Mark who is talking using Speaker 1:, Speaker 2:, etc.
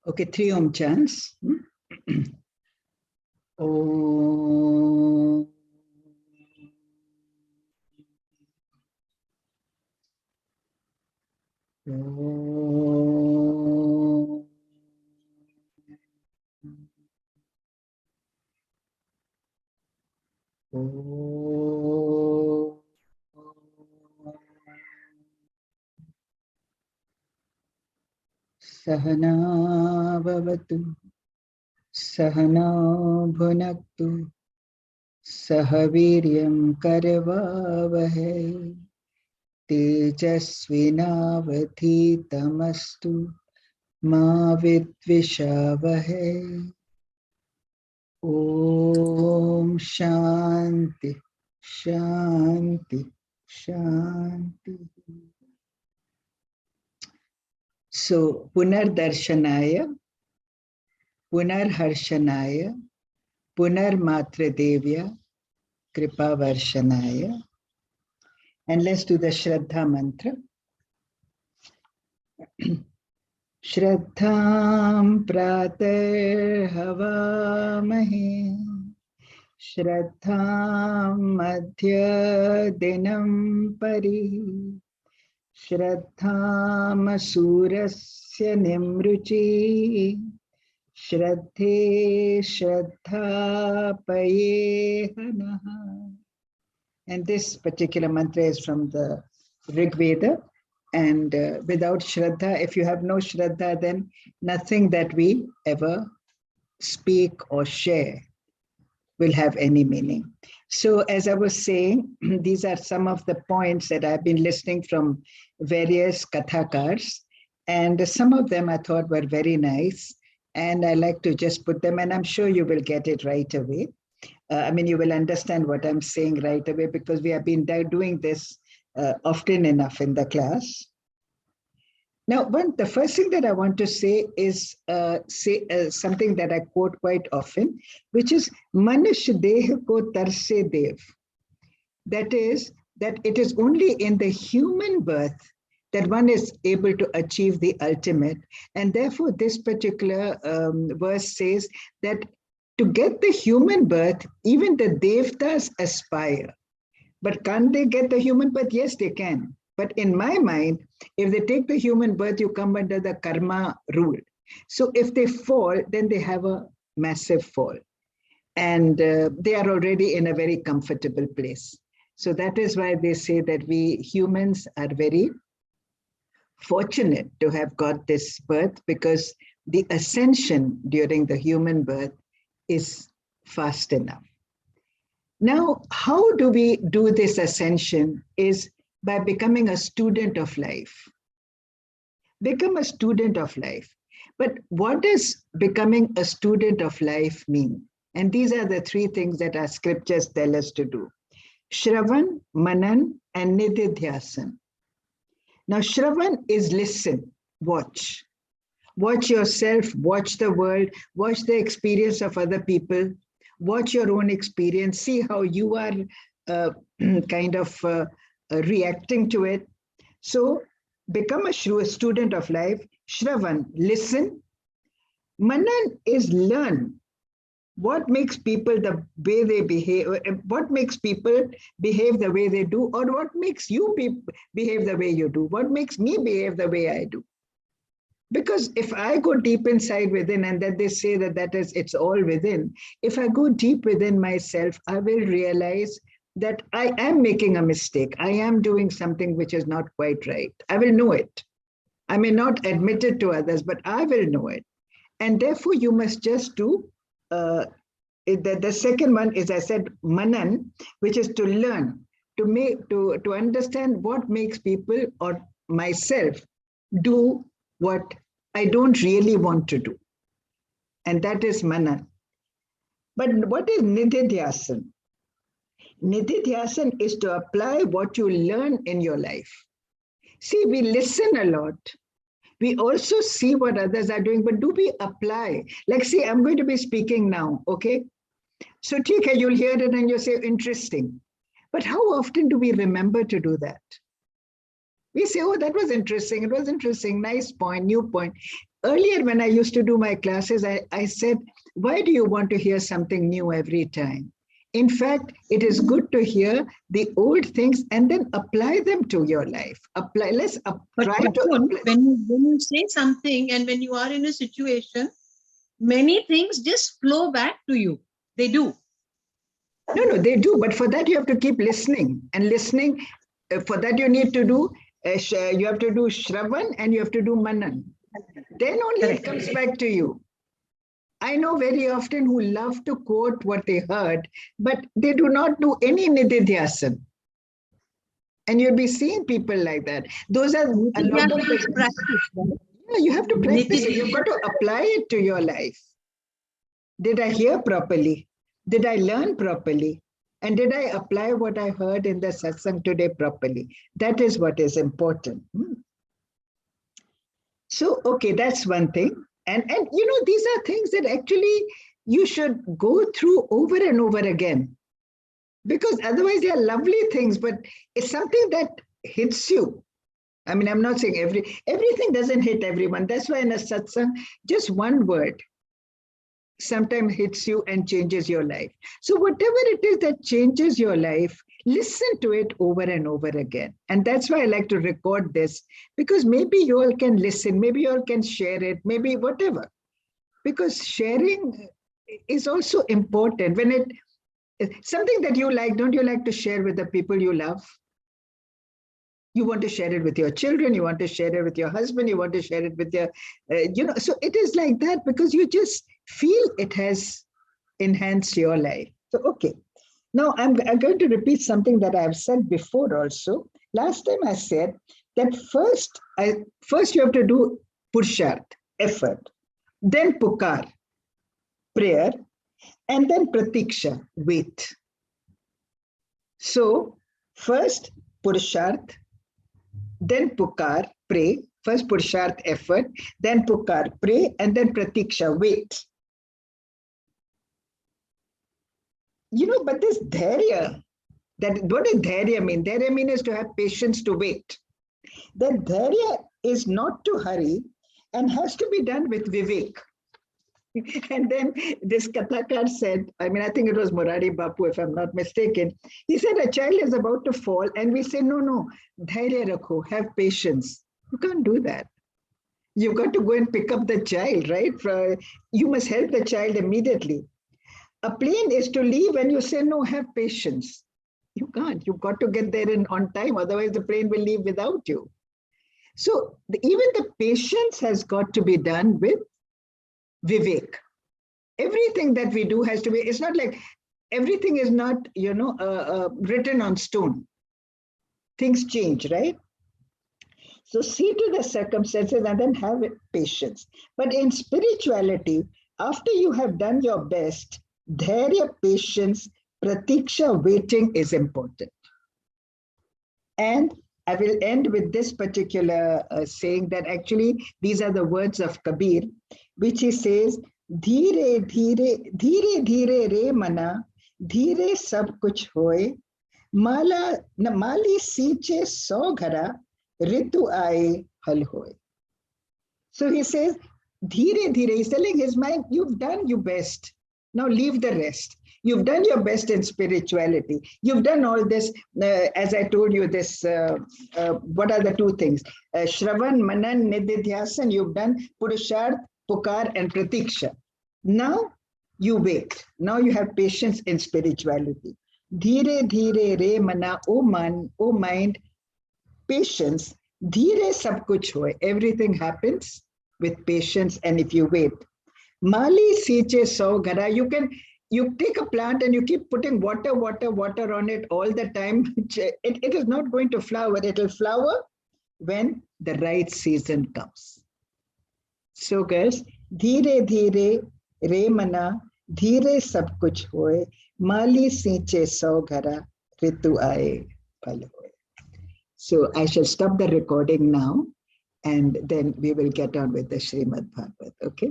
Speaker 1: Okay, 3 Om chants. Om. Om. Om. Sahana bhavatu, Sahana bhunaktu, Sahaviryam karvavahai, Tejasvinavadhitamastu ma vidvishavahai. Om Shanti, Shanti, Shanti. So, Punardarshanaya, Punarharshanaya, Punarmatradevya, Kripavarshanaya. And let's do the Shraddha mantra. Shraddham prater havamahe, Shraddham madhya dinam pari, Shraddham surasya nimruchi, Shraddhe Shraddha Payehanaha. And this particular mantra is from the Rig Veda. And without Shraddha, if you have no Shraddha, then nothing that we ever speak or share will have any meaning. So as I was saying, these are some of the points that I've been listening from various Kathakars. And some of them I thought were very nice. And I like to just put them, and I'm sure you will get it right away. I mean, you will understand what I'm saying right away because we have been doing this often enough in the class. Now, the first thing that I want to say is something that I quote quite often, which is Manush Deh ko tarse dev. That is, that it is only in the human birth that one is able to achieve the ultimate. And therefore, this particular verse says that to get the human birth, even the Devtas aspire. But can't they get the human birth? Yes, they can. But in my mind, if they take the human birth, you come under the karma rule. So if they fall, then they have a massive fall. And they are already in a very comfortable place. So that is why they say that we humans are very fortunate to have got this birth, because the ascension during the human birth is fast enough. Now, how do we do this ascension is by becoming a student of life. Become a student of life. But what does becoming a student of life mean? And these are the 3 things that our scriptures tell us to do. Shravan, Manan, and Nididhyasan. Now, Shravan is listen, watch. Watch yourself, watch the world, watch the experience of other people, watch your own experience, see how you are reacting to it. So become a student of life. Shravan, listen. Manan is learn. What makes people the way they behave, what makes people behave the way they do, or what makes you behave the way you do, what makes me behave the way I do. Because if I go deep inside within, and that they say that it's all within, if I go deep within myself, I will realize that I am making a mistake. I am doing something which is not quite right. I will know it. I may not admit it to others, but I will know it. And therefore, you must just do, the second one is, I said, Manan, which is to learn, to understand what makes people or myself do what I don't really want to do. And that is Manan. But what is Nididhyasan? Nididhyasan is to apply what you learn in your life. See, we listen a lot. We also see what others are doing, but do we apply? Like, see, I'm going to be speaking now, okay? So, Tika, you'll hear it and you'll say, interesting. But how often do we remember to do that? We say, oh, that was interesting. It was interesting. Nice point, new point. earlier when I used to do my classes, I said, why do you want to hear something new every time? In fact, it is good to hear the old things and then apply them to your life. Let's try to apply.
Speaker 2: When you say something and when you are in a situation, many things just flow back to you. They do.
Speaker 1: No, they do. But for that, you have to keep listening. And listening, for that, you need to do, you have to do Shravan and you have to do Manan. Then only it comes back to you. I know very often who love to quote what they heard, but they do not do any Nididhyasan. And you'll be seeing people like that. Those are a lot of
Speaker 2: practice.
Speaker 1: Yeah, you have to practice it. You've got to apply it to your life. Did I hear properly? Did I learn properly? And did I apply what I heard in the satsang today properly? That is what is important. So, okay, that's one thing. And you know, these are things that actually you should go through over and over again. Because otherwise they are lovely things, but it's something that hits you. I mean, I'm not saying everything doesn't hit everyone. That's why in a satsang, just one word sometimes hits you and changes your life. So whatever it is that changes your life, listen to it over and over again. And that's why I like to record this, because maybe you all can listen, maybe you all can share it, maybe whatever. Because sharing is also important. When something that you like, don't you like to share with the people you love? You want to share it with your children, you want to share it with your husband, you want to share it with your, so it is like that because you just feel it has enhanced your life. So, okay. Now I'm going to repeat something that I've said before also. Last time I said that first you have to do Purusharth, effort, then Pukar, prayer, and then Pratiksha, wait. So first Purusharth, then Pukar, pray, first Purusharth, effort, then Pukar, pray, and then Pratiksha, wait. You know, but this dhairya, what does dhairya mean? Dhairya mean is to have patience to wait. That dhairya is not to hurry and has to be done with vivek. And then this Kathakar said, I mean, I think it was Murari Bapu, if I'm not mistaken. He said a child is about to fall and we say, no, dhairya rakho, have patience. You can't do that. You've got to go and pick up the child, right? You must help the child immediately. A plane is to leave and you say, no, have patience. You can't. You've got to get there on time. Otherwise, the plane will leave without you. So even the patience has got to be done with vivek. Everything that we do has to be, it's not like everything is not, written on stone. Things change, right? So see to the circumstances and then have patience. But in spirituality, after you have done your best, dhairya, patience, pratiksha, waiting is important. And I will end with this particular saying that actually these are the words of Kabir, which he says, Dheere, dheere, dheere, dheere re mana, dheere sab kuch hoye, mali siiche so ghara, ritu aaye hal hoye. So he says, dheere, dheere, he's telling his mind, you've done your best. Now leave the rest. You've done your best in spirituality. You've done all this, as I told you, this, what are the two things? Shravan, Manan, Nididhyasan, you've done Purusharth, Pukar, and Pratiksha. Now you wait. Now you have patience in spirituality. Dheere, dheere, re, mana, O mind, patience. Dheere sab kuch hoye. Everything happens with patience, and if you wait. Mali siiche so ghara. You take a plant and you keep putting water on it all the time. It is not going to flower. It will flower when the right season comes. So girls, dheere dheere re mana, dheere sab kuch hoye, mali siiche so ghara, ritu aaye phal hoye. So I shall stop the recording now and then we will get on with the Srimad Bhagavad, okay?